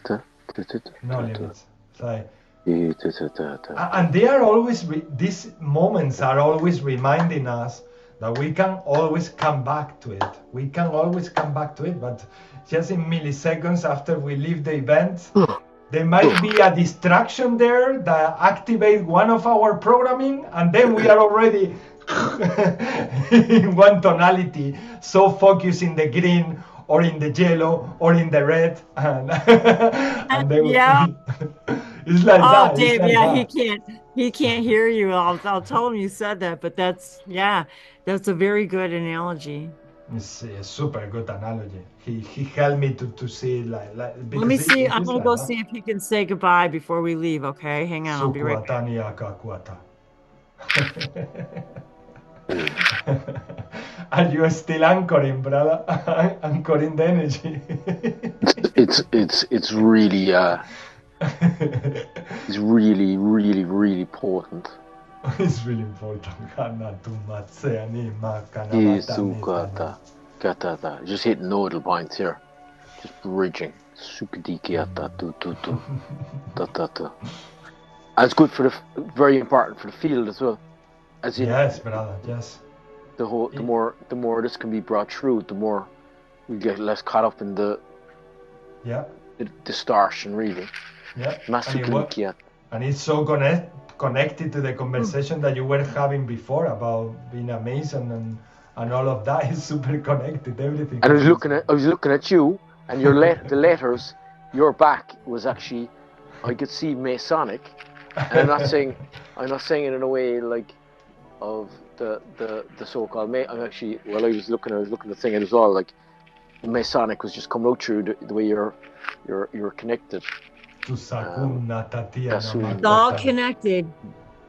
like, and they are always these moments are always reminding us that we can always come back to it. We can always come back to it, but just in milliseconds after we leave the event, there might be a distraction there that activate one of our programming, and then we are already in one tonality, so focused in the green or in the yellow or in the red, and, and then Yeah. it's like Oh, that. Dave, it's like yeah, that. he can't hear you. I'll tell him you said that, but that's a very good analogy. It's a super good analogy. He helped me to see it like Let me see. I'm it's gonna like go that. see if he can say goodbye before we leave. Okay, hang on. I'll be right back. Sukuatani akakuata. Are you still anchoring, brother? Anchoring the energy. It's really it's really potent. It's really important. Just hitting nodal points here. Just bridging. Sukadikiata tu tu tu. Ta ta ta. And it's good for very important for the field as well. As in, yes, brother, yes. The more this can be brought through, the more we get less caught up in the distortion, really. Yeah. And it's so connected to the conversation that you were having before about being amazing and all of that is super connected, everything. And I was looking at you and your the letters, your back was actually, I could see Masonic, and I'm not saying it in a way like of the so-called I'm actually, well, I was looking at the thing, and it was all like Masonic was just coming out through the way you're connected. It's all connected.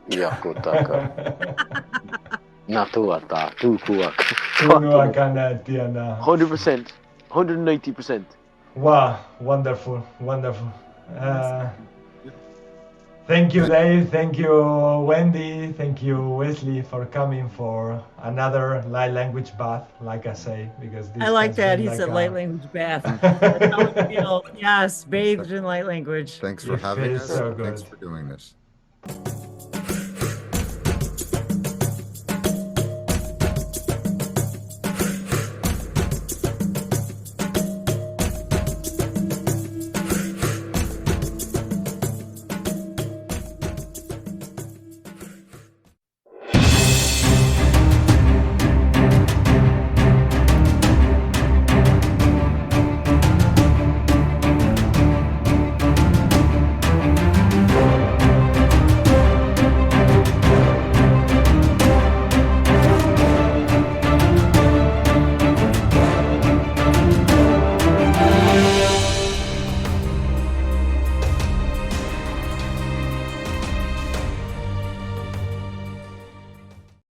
Yeah, good. 100%, 190%. Wow, wonderful. Thank you, Dave. Thank you, Wendy. Thank you, Wesley, for coming for another light language bath, like I say, because this I like that. He like said light language bath. That's how we feel. Yes, bathed in light language. Thanks for having us. So Thanks for doing this.